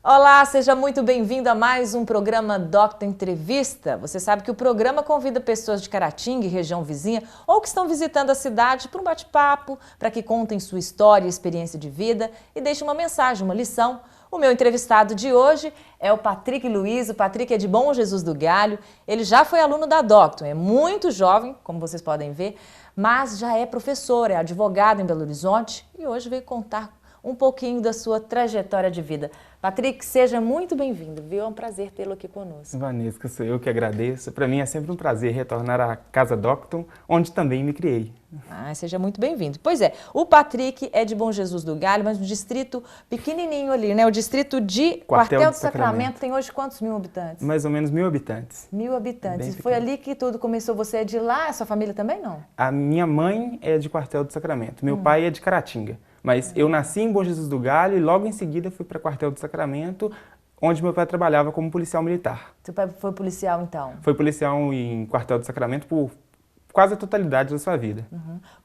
Olá, seja muito bem-vindo a mais um programa Doctor Entrevista. Você sabe que o programa convida pessoas de Caratinga e região vizinha ou que estão visitando a cidade para um bate-papo, para que contem sua história e experiência de vida e deixem uma mensagem, uma lição. O meu entrevistado de hoje é o Patrick Luiz. O Patrick é de Bom Jesus do Galho. Ele já foi aluno da Docton, é muito jovem, como vocês podem ver, mas já é professor, é advogado em Belo Horizonte e hoje veio contar um pouquinho da sua trajetória de vida. Patrick, seja muito bem-vindo, viu? É um prazer tê-lo aqui conosco. Vanessa, sou eu que agradeço. Para mim é sempre um prazer retornar à Casa Docton, onde também me criei. Seja muito bem-vindo. Pois é, o Patrick é de Bom Jesus do Galho, mas no distrito pequenininho ali, né? O distrito de Quartel do Sacramento tem hoje quantos mil habitantes? Mais ou menos 1000 habitantes. 1000 habitantes. Bem E foi ali que tudo começou? Você é de lá? A sua família também não? A minha mãe é de Quartel do Sacramento, meu pai é de Caratinga. Mas eu nasci em Bom Jesus do Galho e logo em seguida fui para Quartel do Sacramento, onde meu pai trabalhava como policial militar. Seu pai foi policial, então? Foi policial em Quartel do Sacramento por quase a totalidade da sua vida.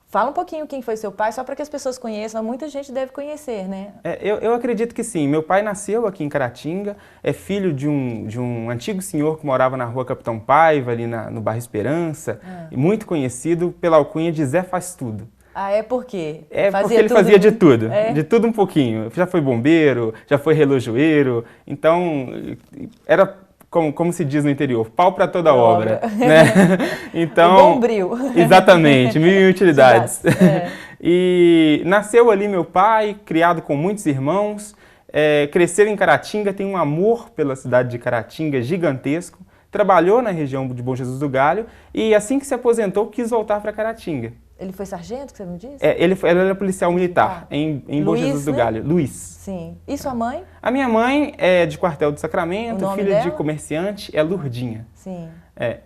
Fala um pouquinho quem foi seu pai, só para que as pessoas conheçam. Muita gente deve conhecer, né? Eu acredito que sim. Meu pai nasceu aqui em Caratinga, é filho de um antigo senhor que morava na rua Capitão Paiva, ali no bairro Esperança, e muito conhecido pela alcunha de Zé Faz Tudo. É por quê? Porque ele fazia de tudo um pouquinho. Já foi bombeiro, já foi relojoeiro, então era, como se diz no interior, pau para toda obra, né? Então, bombril. Exatamente, mil utilidades. E nasceu ali meu pai, criado com muitos irmãos, cresceu em Caratinga, tem um amor pela cidade de Caratinga gigantesco, trabalhou na região de Bom Jesus do Galho e assim que se aposentou quis voltar para Caratinga. Ele foi sargento, que você me disse? Ele era policial militar em Bom Jesus do Galho. Luiz. Sim. E sua mãe? A minha mãe é de Quartel do Sacramento, filha de comerciante, é Lurdinha. Sim.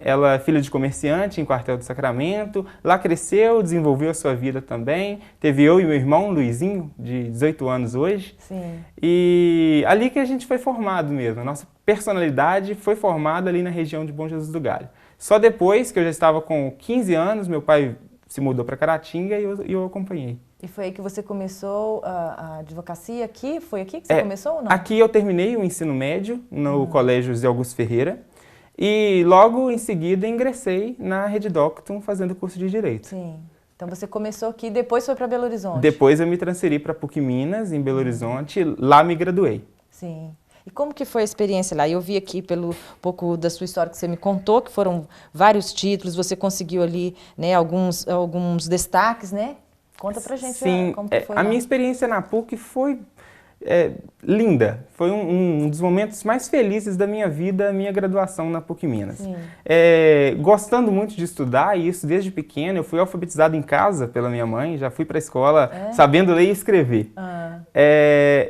Ela é filha de comerciante em Quartel do Sacramento, lá cresceu, desenvolveu a sua vida também. Teve eu e meu irmão, Luizinho, de 18 anos hoje. Sim. E ali que a gente foi formado mesmo. A nossa personalidade foi formada ali na região de Bom Jesus do Galho. Só depois que eu já estava com 15 anos, meu pai se mudou para Caratinga e eu acompanhei. E foi aí que você começou a advocacia aqui? Foi aqui que você começou ou não? Aqui eu terminei o ensino médio no Colégio José Augusto Ferreira e logo em seguida ingressei na Rede Docton fazendo curso de Direito. Sim. Então você começou aqui e depois foi para Belo Horizonte? Depois eu me transferi para PUC Minas, em Belo Horizonte, lá me graduei. Sim. E como que foi a experiência lá? Eu vi aqui pelo pouco da sua história que você me contou, que foram vários títulos, você conseguiu ali, né, alguns destaques, né? Conta pra gente. Sim, como que foi a minha experiência na PUC foi linda. Foi um dos momentos mais felizes da minha vida, a minha graduação na PUC Minas. Gostando muito de estudar, e isso desde pequeno, eu fui alfabetizado em casa pela minha mãe, já fui para a escola sabendo ler e escrever.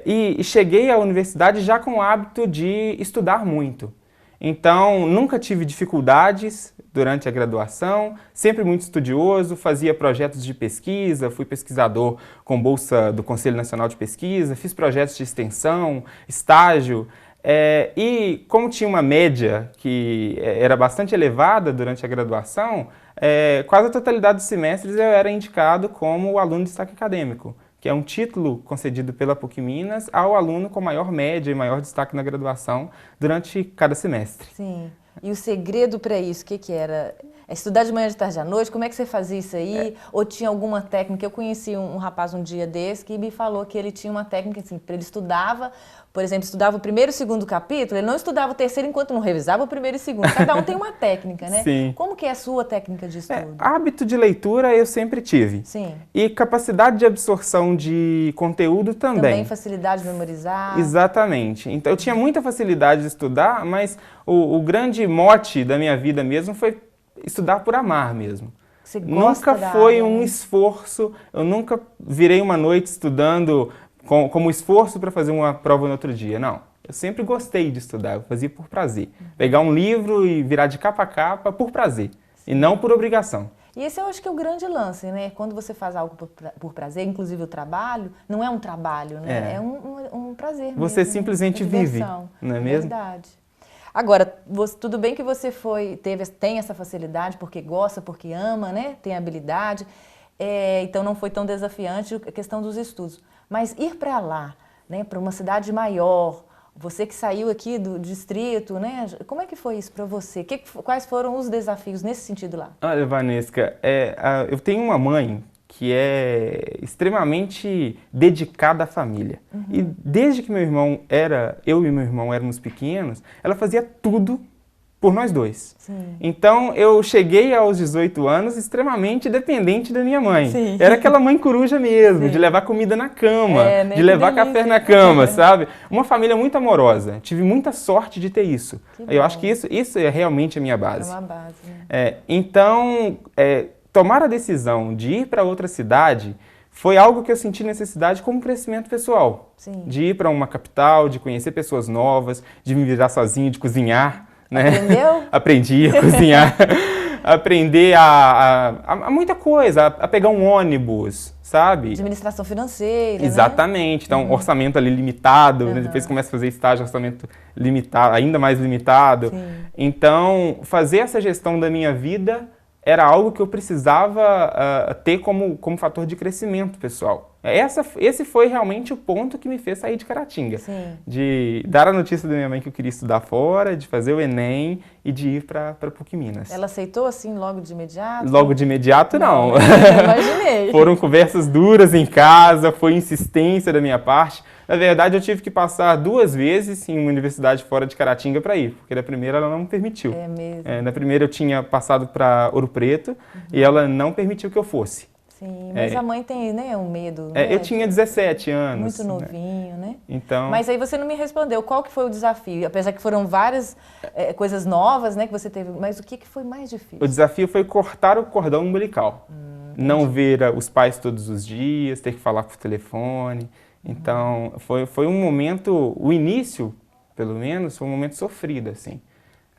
E cheguei à universidade já com o hábito de estudar muito. Então, nunca tive dificuldades durante a graduação, sempre muito estudioso, fazia projetos de pesquisa, fui pesquisador com bolsa do Conselho Nacional de Pesquisa, fiz projetos de extensão, estágio, e como tinha uma média que era bastante elevada durante a graduação, quase a totalidade dos semestres eu era indicado como aluno de destaque acadêmico, que é um título concedido pela PUC Minas ao aluno com maior média e maior destaque na graduação durante cada semestre. Sim. E o segredo para isso, o que era? Estudar de manhã, de tarde, à noite? Como é que você fazia isso aí? Ou tinha alguma técnica? Eu conheci um rapaz um dia desse que me falou que ele tinha uma técnica assim, ele estudava, por exemplo, estudava o primeiro e o segundo capítulo, ele não estudava o terceiro enquanto não revisava o primeiro e o segundo. Cada um tem uma técnica, né? Sim. Como que é a sua técnica de estudo? Hábito de leitura eu sempre tive. Sim. E capacidade de absorção de conteúdo também. Também facilidade de memorizar. Exatamente. Então eu tinha muita facilidade de estudar, mas o grande mote da minha vida mesmo foi estudar por amar mesmo. Você gosta Nunca foi um esforço, eu nunca virei uma noite estudando como esforço para fazer uma prova no outro dia, não. Eu sempre gostei de estudar, eu fazia por prazer. Pegar um livro e virar de capa a capa por prazer, e não por obrigação. E esse eu acho que é o grande lance, né? Quando você faz algo por prazer, inclusive o trabalho, não é um trabalho, né? É um prazer você mesmo, simplesmente vive, não é mesmo? Verdade. Agora, tudo bem que você tem essa facilidade porque gosta, porque ama, né? Tem habilidade, então não foi tão desafiante a questão dos estudos. Mas ir para lá, né, para uma cidade maior, Você que saiu aqui do distrito, né? Como é que foi isso para você? Quais foram os desafios nesse sentido lá? Olha, Vanesca, eu tenho uma mãe que é extremamente dedicada à família. E desde que eu e meu irmão éramos pequenos, ela fazia tudo por nós dois. Sim. Então, eu cheguei aos 18 anos extremamente dependente da minha mãe. Sim. Era aquela mãe coruja mesmo, Sim. de levar comida na cama, né? de levar café na cama, sabe? Uma família muito amorosa. Tive muita sorte de ter isso. Eu acho que isso é realmente a minha base. É uma base, né? Então, tomar a decisão de ir para outra cidade foi algo que eu senti necessidade como crescimento pessoal. Sim. De ir para uma capital, de conhecer pessoas novas, de me virar sozinho, de cozinhar. Né? Aprendeu? Aprendi a cozinhar, aprender a muita coisa, a pegar um ônibus, sabe? Administração financeira, Exatamente, né? Então orçamento ali limitado, né? Depois começa a fazer estágio, orçamento limitado, ainda mais limitado. Sim. Então, fazer essa gestão da minha vida era algo que eu precisava ter como fator de crescimento pessoal. Esse foi realmente o ponto que me fez sair de Caratinga. Sim. De dar a notícia da minha mãe que eu queria estudar fora, de fazer o Enem e de ir para PUC Minas. Ela aceitou assim logo de imediato? Logo de imediato, não. Imaginei. Foram conversas duras em casa, foi insistência da minha parte. Na verdade, eu tive que passar 2 vezes em uma universidade fora de Caratinga para ir, porque da primeira ela não me permitiu. É mesmo? Na primeira eu tinha passado para Ouro Preto e ela não permitiu que eu fosse. Sim, mas a mãe tem, né, um medo. Eu tinha 17 anos. Muito novinho, né? Então... Mas aí você não me respondeu. Qual que foi o desafio? Apesar que foram várias coisas novas, né, que você teve, mas o que foi mais difícil? O desafio foi cortar o cordão umbilical. Não ver os pais todos os dias, ter que falar por telefone. Então, foi um momento, o início, pelo menos, foi um momento sofrido, assim.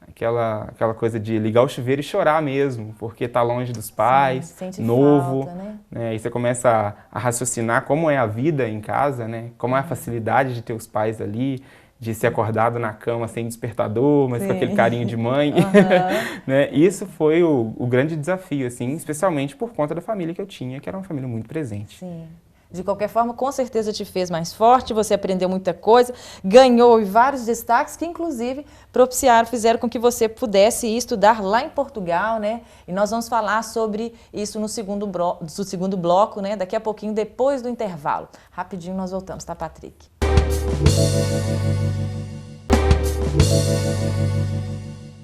Aquela coisa de ligar o chuveiro e chorar mesmo, porque tá longe dos pais, sente novo. falta, né? Aí você começa a raciocinar como é a vida em casa, né? Como é a facilidade de ter os pais ali, de ser acordado na cama sem despertador, mas com aquele carinho de mãe. Né? Isso foi o grande desafio, assim, especialmente por conta da família que eu tinha, que era uma família muito presente. Sim. De qualquer forma, com certeza te fez mais forte, você aprendeu muita coisa, ganhou vários destaques que, inclusive, fizeram com que você pudesse ir estudar lá em Portugal, né? E nós vamos falar sobre isso no segundo bloco, né? Daqui a pouquinho, depois do intervalo. Rapidinho nós voltamos, tá, Patrick?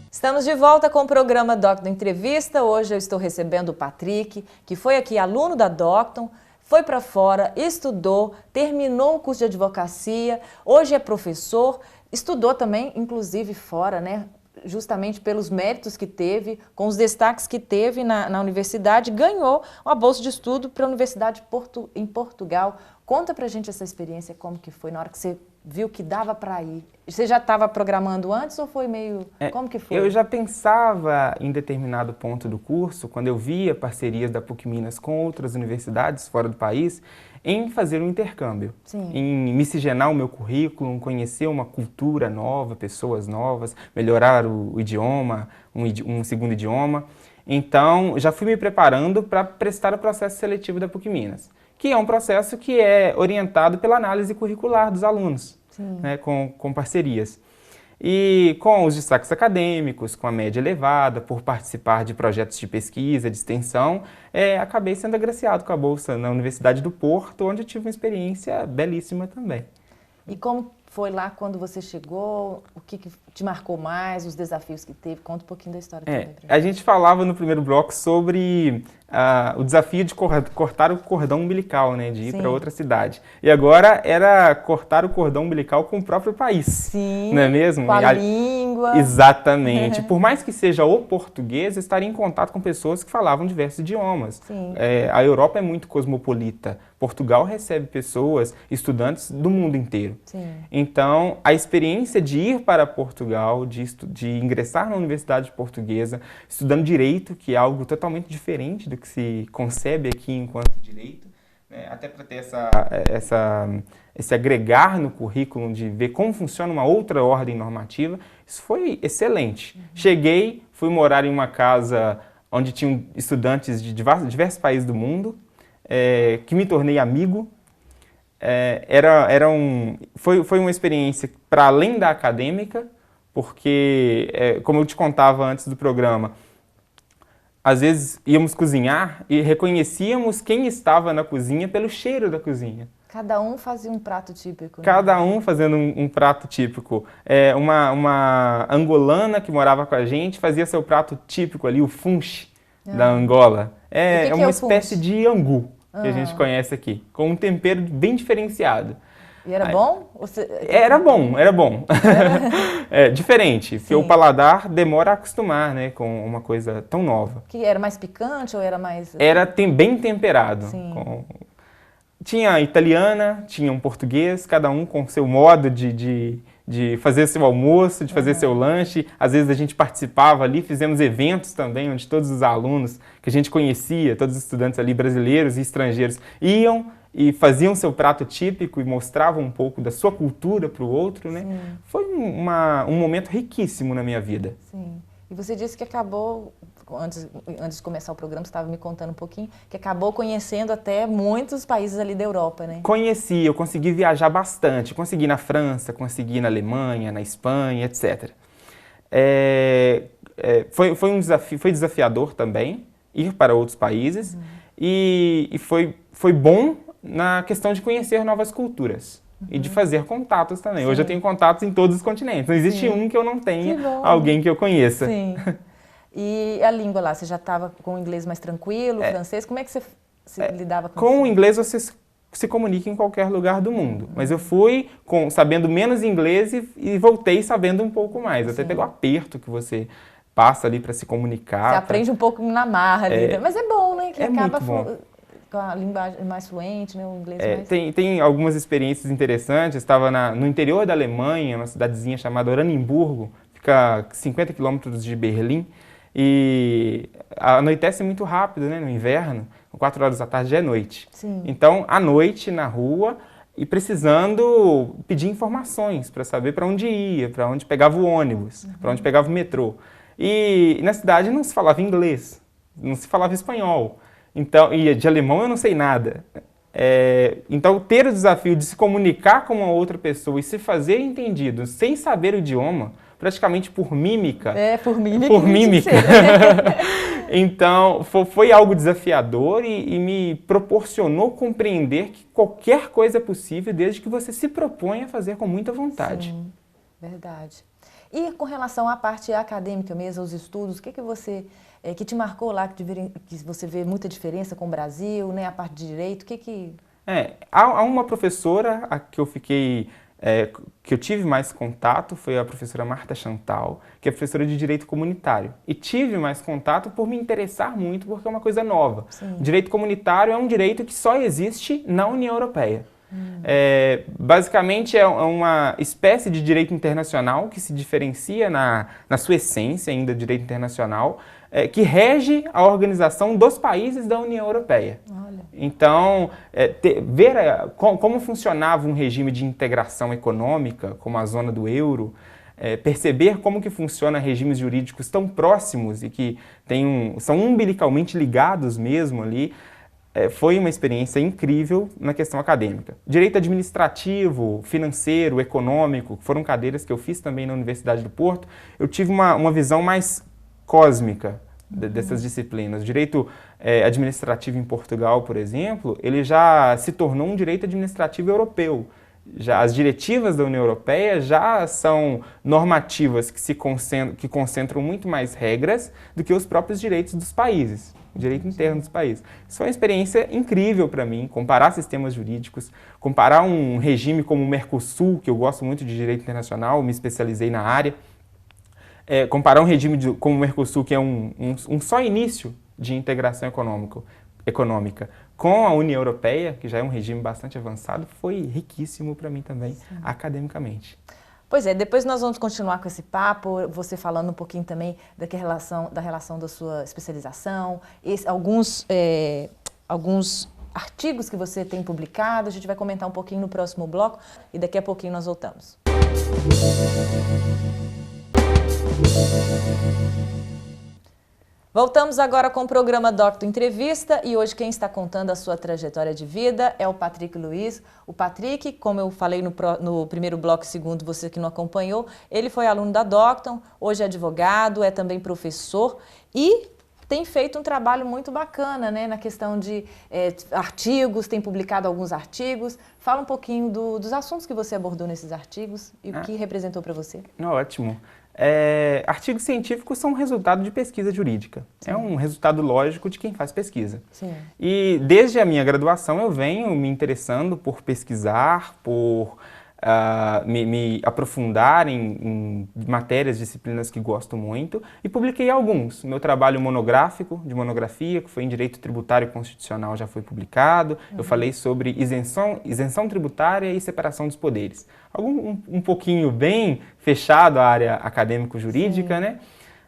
Estamos de volta com o programa Docton Entrevista. Hoje eu estou recebendo o Patrick, que foi aqui aluno da Docton, foi para fora, estudou, terminou o curso de advocacia, hoje é professor, estudou também, inclusive fora, né? Justamente pelos méritos que teve, com os destaques que teve na universidade, ganhou uma bolsa de estudo para a Universidade em Portugal. Conta pra gente essa experiência, como que foi, na hora que você viu que dava para ir. Você já estava programando antes ou foi meio... Como que foi? Eu já pensava em determinado ponto do curso, quando eu via parcerias da PUC Minas com outras universidades fora do país, em fazer um intercâmbio. Sim. Em miscigenar o meu currículo, conhecer uma cultura nova, pessoas novas, melhorar o idioma, um segundo idioma. Então, já fui me preparando para prestar o processo seletivo da PUC Minas, que é um processo que é orientado pela análise curricular dos alunos, né, com parcerias. E com os destaques acadêmicos, com a média elevada, por participar de projetos de pesquisa, de extensão, acabei sendo agraciado com a bolsa na Universidade do Porto, onde eu tive uma experiência belíssima também. E como foi lá quando você chegou? O que te marcou mais? Os desafios que teve? Conta um pouquinho da história também. A gente falava no primeiro bloco sobre o desafio de cortar o cordão umbilical, né? De ir para outra cidade. E agora era cortar o cordão umbilical com o próprio país. Sim, não é mesmo? Com a língua. Exatamente. Por mais que seja o português, estaria em contato com pessoas que falavam diversos idiomas. Sim. A Europa é muito cosmopolita. Portugal recebe pessoas, estudantes do mundo inteiro. Sim. Então, a experiência de ir para Portugal, de ingressar na Universidade Portuguesa, estudando Direito, que é algo totalmente diferente do que se concebe aqui enquanto Direito, né? Até para ter esse agregar no currículo de ver como funciona uma outra ordem normativa, isso foi excelente. Cheguei, fui morar em uma casa onde tinham estudantes de diversos países do mundo, que me tornei amigo. Foi uma experiência para além da acadêmica, porque, como eu te contava antes do programa, às vezes íamos cozinhar e reconhecíamos quem estava na cozinha pelo cheiro da cozinha. Cada um fazia um prato típico. Cada um fazendo um prato típico. Uma angolana que morava com a gente fazia seu prato típico ali, o funche da Angola. É uma espécie de angu que a gente conhece aqui, com um tempero bem diferenciado. E era bom? Era bom. Diferente, porque o paladar demora a acostumar, né, com uma coisa tão nova. Que era mais picante ou era mais... Era bem temperado. Tinha italiana, tinha um português, cada um com seu modo de fazer seu almoço, de fazer seu lanche. Às vezes a gente participava ali, fizemos eventos também, onde todos os alunos que a gente conhecia, todos os estudantes ali brasileiros e estrangeiros, iam e faziam seu prato típico e mostravam um pouco da sua cultura para o outro, né? Foi um momento riquíssimo na minha vida. Sim. E você disse que acabou, antes de começar o programa, você estava me contando um pouquinho, que acabou conhecendo até muitos países ali da Europa, né? Conheci, eu consegui viajar bastante. Consegui na França, consegui na Alemanha, na Espanha, etc. Foi um desafio, foi desafiador também ir para outros países e foi bom na questão de conhecer novas culturas e de fazer contatos também. Hoje eu tenho contatos em todos os continentes. Não existe um que eu não tenha alguém que eu conheça. Sim. E a língua lá, você já estava com o inglês mais tranquilo, francês? Como é que você lidava com isso? Com o inglês você se comunica em qualquer lugar do mundo. Mas eu fui sabendo menos inglês e voltei sabendo um pouco mais. Até pelo aperto que você passa ali para se comunicar. Você aprende um pouco na marra ali, né? Mas é bom, né? Que acaba muito bom. Com a linguagem mais fluente, né? O inglês mais... Tem algumas experiências interessantes. Estava no interior da Alemanha, uma cidadezinha chamada Oranienburgo, fica 50 quilômetros de Berlim, e anoitece muito rápido, né? No inverno, 4 horas da tarde já é noite. Então, à noite, na rua, e precisando pedir informações para saber para onde ia, para onde pegava o ônibus, para onde pegava o metrô. E na cidade não se falava inglês, não se falava espanhol. Então, e de alemão eu não sei nada. Então, ter o desafio de se comunicar com uma outra pessoa e se fazer entendido sem saber o idioma, praticamente por mímica. Por mímica. Por mímica. Então, foi algo desafiador e me proporcionou compreender que qualquer coisa é possível desde que você se proponha a fazer com muita vontade. Sim, verdade. E com relação à parte acadêmica mesmo, aos estudos, o que você... que te marcou lá, que você vê muita diferença com o Brasil, né? A parte de direito, Há uma professora que eu tive mais contato, foi a professora Marta Chantal, que é professora de Direito Comunitário. E tive mais contato por me interessar muito, porque é uma coisa nova. Direito comunitário é um direito que só existe na União Europeia. Basicamente é uma espécie de direito internacional que se diferencia na sua essência ainda do direito internacional, que rege a organização dos países da União Europeia. Olha. Então, ver como funcionava um regime de integração econômica, como a zona do euro, perceber como que funciona regimes jurídicos tão próximos e que são umbilicalmente ligados mesmo ali, foi uma experiência incrível na questão acadêmica. Direito administrativo, financeiro, econômico, foram cadeiras que eu fiz também na Universidade do Porto. Eu tive uma visão mais cósmica dessas disciplinas. O direito administrativo em Portugal, por exemplo, ele já se tornou um direito administrativo europeu. As diretivas da União Europeia já são normativas que concentram muito mais regras do que os próprios direitos dos países. O direito interno dos países. Isso foi uma experiência incrível para mim, comparar sistemas jurídicos, comparar um regime como o Mercosul, que eu gosto muito de direito internacional, me especializei na área, comparar um regime como o Mercosul, que é um só início de integração econômica, com a União Europeia, que já é um regime bastante avançado, foi riquíssimo para mim também, academicamente. Pois é, depois nós vamos continuar com esse papo, você falando um pouquinho também da relação da sua especialização, alguns artigos que você tem publicado, a gente vai comentar um pouquinho no próximo bloco e daqui a pouquinho nós voltamos. Voltamos agora com o programa Doctor Entrevista e hoje quem está contando a sua trajetória de vida é o Patrick Luiz. O Patrick, como eu falei no primeiro bloco, segundo você que não acompanhou, ele foi aluno da Doctor, hoje é advogado, é também professor e tem feito um trabalho muito bacana, né, na questão de artigos, tem publicado alguns artigos. Fala um pouquinho dos assuntos que você abordou nesses artigos e o que representou para você. Ótimo. Artigos científicos são resultado de pesquisa jurídica. Sim. É um resultado lógico de quem faz pesquisa. Sim. E desde a minha graduação eu venho me interessando por pesquisar, por me aprofundar em matérias, disciplinas que gosto muito, e publiquei alguns. Meu trabalho monográfico, de monografia, que foi em Direito Tributário e Constitucional, já foi publicado. Eu falei sobre isenção tributária e separação dos poderes. Um pouquinho bem fechado à área acadêmico-jurídica, né?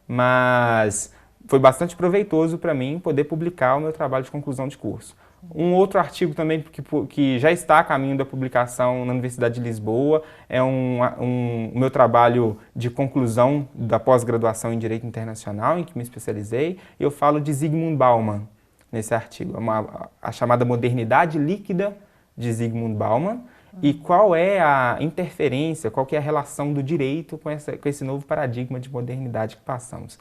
Mas foi bastante proveitoso para mim poder publicar o meu trabalho de conclusão de curso. Um outro artigo também que já está a caminho da publicação na Universidade de Lisboa é o meu trabalho de conclusão da pós-graduação em Direito Internacional, em que me especializei. Eu falo de Zygmunt Bauman nesse artigo, a chamada modernidade líquida de Zygmunt Bauman, e qual é a interferência, qual que é a relação do direito com esse novo paradigma de modernidade que passamos.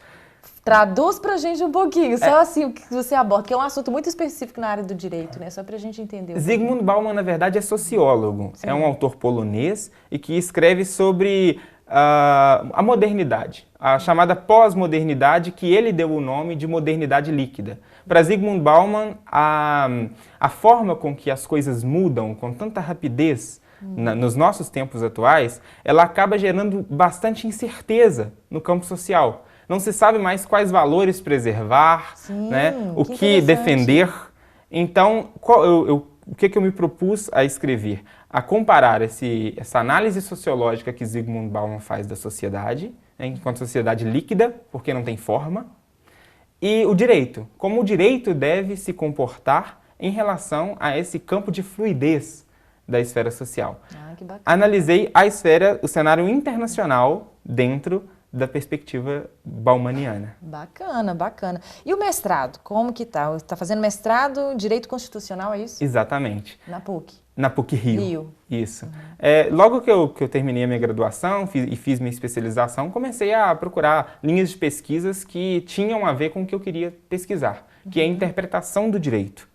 Traduz pra gente um pouquinho, só assim o que você aborda, que é um assunto muito específico na área do direito, né? Só pra gente entender. Zygmunt Bauman, na verdade, é sociólogo. Sim. É um autor polonês e que escreve sobre a modernidade, a chamada pós-modernidade, que ele deu o nome de modernidade líquida. Para Zygmunt Bauman, a forma com que as coisas mudam com tanta rapidez nos nossos tempos atuais, ela acaba gerando bastante incerteza no campo social. Não se sabe mais quais valores preservar, né? O que defender. Então, o que eu me propus a escrever? A comparar essa análise sociológica que Zygmunt Bauman faz da sociedade, né, enquanto sociedade líquida, porque não tem forma, e o direito. Como o direito deve se comportar em relação a esse campo de fluidez da esfera social. Que bacana. Analisei o cenário internacional dentro da perspectiva baumaniana. Bacana, bacana. E o mestrado, como que tá? Está fazendo mestrado em Direito Constitucional, é isso? Exatamente. Na PUC? Na PUC Rio. Isso. Logo que eu terminei a minha graduação e fiz minha especialização, comecei a procurar linhas de pesquisas que tinham a ver com o que eu queria pesquisar, que é a interpretação do direito.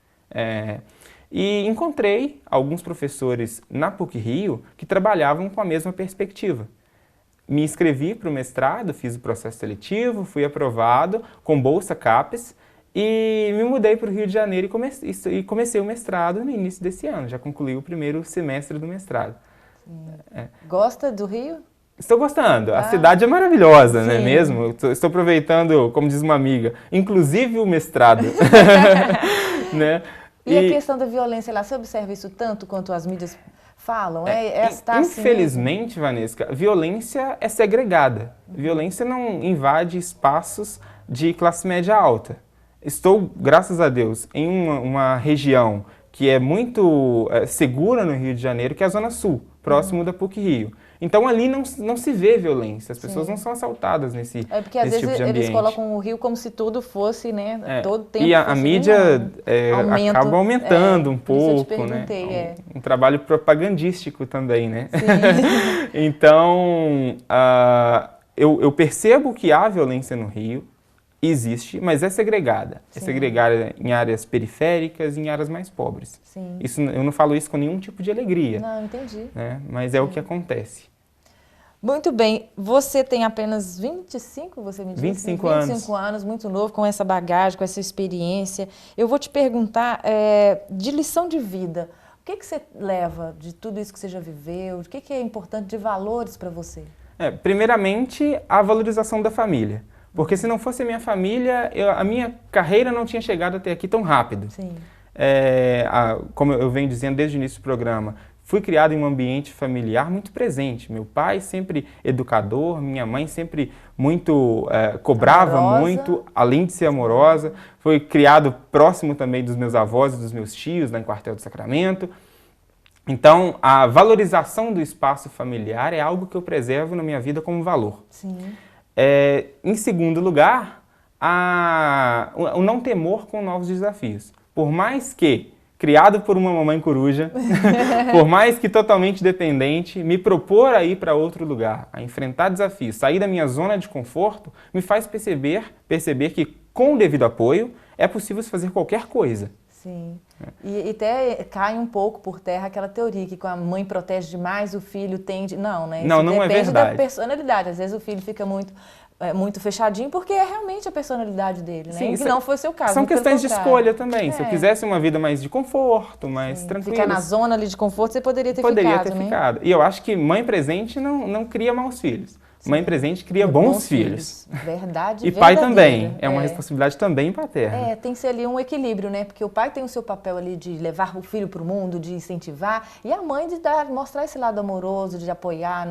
E encontrei alguns professores na PUC Rio que trabalhavam com a mesma perspectiva. Me inscrevi para o mestrado, fiz o processo seletivo, fui aprovado com bolsa CAPES e me mudei para o Rio de Janeiro e comecei o mestrado no início desse ano. Já concluí o primeiro semestre do mestrado. Gosta do Rio? Estou gostando. A cidade é maravilhosa, sim. Não é mesmo? Estou aproveitando, como diz uma amiga, inclusive o mestrado. Né? E a questão da violência lá, você observa isso tanto quanto as mídias falam? Infelizmente, assim, Vanesca, violência é segregada. Violência não invade espaços de classe média alta. Estou, graças a Deus, em uma região que é muito segura no Rio de Janeiro, que é a Zona Sul, próximo da PUC Rio. Então ali não se vê violência, as pessoas não são assaltadas nesse tipo de ambiente. Porque às vezes eles colocam o Rio como se tudo fosse, né, todo tempo. E a mídia acaba aumentando um pouco, isso eu te perguntei, né? Um trabalho propagandístico também, né? Sim. Então, eu percebo que há violência no Rio, existe, mas é segregada. Sim. É segregada em áreas periféricas e em áreas mais pobres. Sim. Eu não falo isso com nenhum tipo de alegria. Não, entendi. Né? Mas é o que acontece. Muito bem. Você tem apenas 25, você me disse? 25 anos. 25 anos, muito novo, com essa bagagem, com essa experiência. Eu vou te perguntar, de lição de vida, o que você leva de tudo isso que você já viveu? O que é importante de valores para você? Primeiramente, a valorização da família. Porque se não fosse a minha família, a minha carreira não tinha chegado até aqui tão rápido. Sim. Como eu venho dizendo desde o início do programa, fui criado em um ambiente familiar muito presente. Meu pai sempre educador, minha mãe sempre muito cobrava amorosa. muito, além de ser amorosa. Fui criado próximo também dos meus avós e dos meus tios, lá em Quartel do Sacramento. Então, a valorização do espaço familiar é algo que eu preservo na minha vida como valor. Sim. Em segundo lugar, o não temor com novos desafios. Por mais que, criado por uma mamãe coruja, por mais que totalmente dependente, me propor a ir para outro lugar, a enfrentar desafios, sair da minha zona de conforto, me faz perceber que, com o devido apoio, é possível fazer qualquer coisa. Sim. E até cai um pouco por terra aquela teoria que, com a mãe protege demais, o filho tende... Não, né? Não, não é verdade. Depende da personalidade. Às vezes o filho fica muito fechadinho, porque é realmente a personalidade dele, né? Sim, e não foi o seu caso. São questões de escolha também. É. Se eu quisesse uma vida mais de conforto, mais tranquila. Ficar na zona ali de conforto, você poderia ter ficado. E eu acho que mãe presente não cria maus filhos. Sim. Mãe presente cria bons filhos. Verdade, e pai também. É uma responsabilidade também paterna. Tem que ser ali um equilíbrio, né? Porque o pai tem o seu papel ali de levar o filho para o mundo, de incentivar, e a mãe de mostrar esse lado amoroso, de apoiar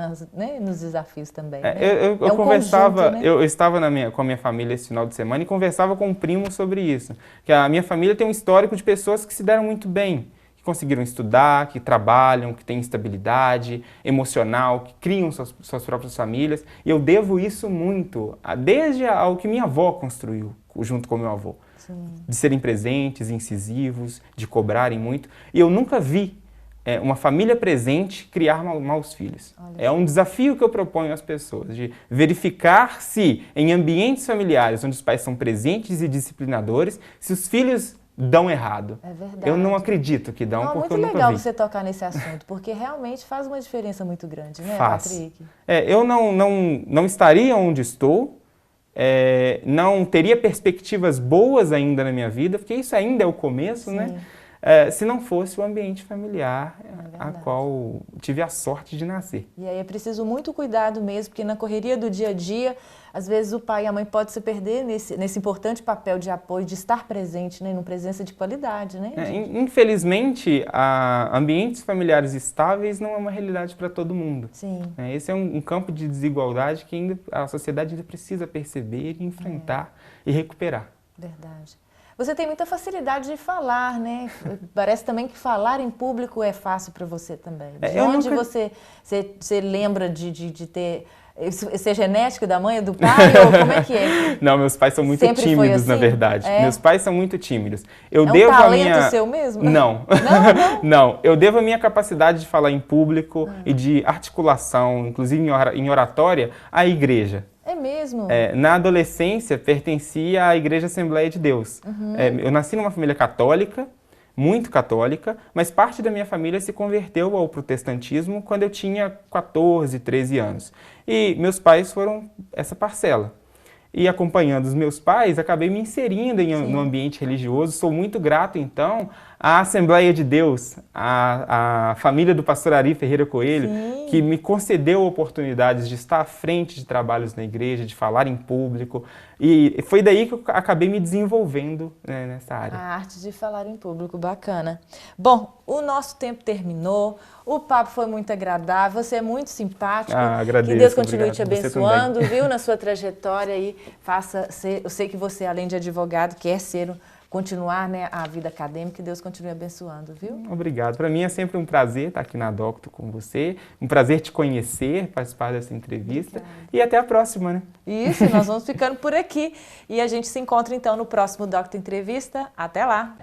nos desafios também. Né? Eu conversava, conjunto, né? eu estava com a minha família esse final de semana e conversava com um primo sobre isso. Que a minha família tem um histórico de pessoas que se deram muito bem. Conseguiram estudar, que trabalham, que têm estabilidade emocional, que criam suas próprias famílias. E eu devo isso muito, desde ao que minha avó construiu, junto com meu avô. Sim. De serem presentes, incisivos, de cobrarem muito. E eu nunca vi uma família presente criar maus filhos. É um desafio que eu proponho às pessoas, de verificar se, em ambientes familiares onde os pais são presentes e disciplinadores, se os filhos dão errado. É verdade. Eu não acredito que dão, porque eu nunca vi. Muito legal você tocar nesse assunto, porque realmente faz uma diferença muito grande, né, Patrick? Eu não estaria onde estou, não teria perspectivas boas ainda na minha vida, porque isso ainda é o começo, né? Se não fosse o ambiente familiar a qual tive a sorte de nascer. E aí é preciso muito cuidado mesmo, porque na correria do dia a dia, às vezes o pai e a mãe podem se perder nesse importante papel de apoio, de estar presente, né, numa presença de qualidade, né? Infelizmente, ambientes familiares estáveis não é uma realidade para todo mundo. Sim. Esse é um campo de desigualdade que ainda a sociedade ainda precisa perceber, enfrentar e recuperar. Verdade. Você tem muita facilidade de falar, né? Parece também que falar em público é fácil para você também. De onde você lembra de ter... Ser genético da mãe ou do pai, ou como é que é? Não, meus pais são muito Sempre tímidos, assim? Na verdade. Meus pais são muito tímidos. É um talento seu mesmo? Não. Não. Eu devo a minha capacidade de falar em público e de articulação, inclusive em oratória, à igreja. É mesmo? Na adolescência, pertencia à Igreja Assembleia de Deus. Eu nasci numa família católica, muito católica, mas parte da minha família se converteu ao protestantismo quando eu tinha 14, 13 anos. E meus pais foram essa parcela. E acompanhando os meus pais, acabei me inserindo no ambiente religioso. Sou muito grato, então, à Assembleia de Deus, à família do pastor Ari Ferreira Coelho, que me concedeu oportunidades de estar à frente de trabalhos na igreja, de falar em público. E foi daí que eu acabei me desenvolvendo, né, nessa área. A arte de falar em público, bacana. Bom, o nosso tempo terminou, o papo foi muito agradável, você é muito simpático. Agradeço, que Deus continue te obrigado. abençoando, viu, na sua trajetória aí. Eu sei que você, além de advogado, quer continuar, né, a vida acadêmica, e Deus continue abençoando, viu? Obrigado. Para mim é sempre um prazer estar aqui na Docto com você, um prazer te conhecer, participar dessa entrevista. Obrigada. E até a próxima, né? Isso, nós vamos ficando por aqui e a gente se encontra então no próximo Docto Entrevista. Até lá!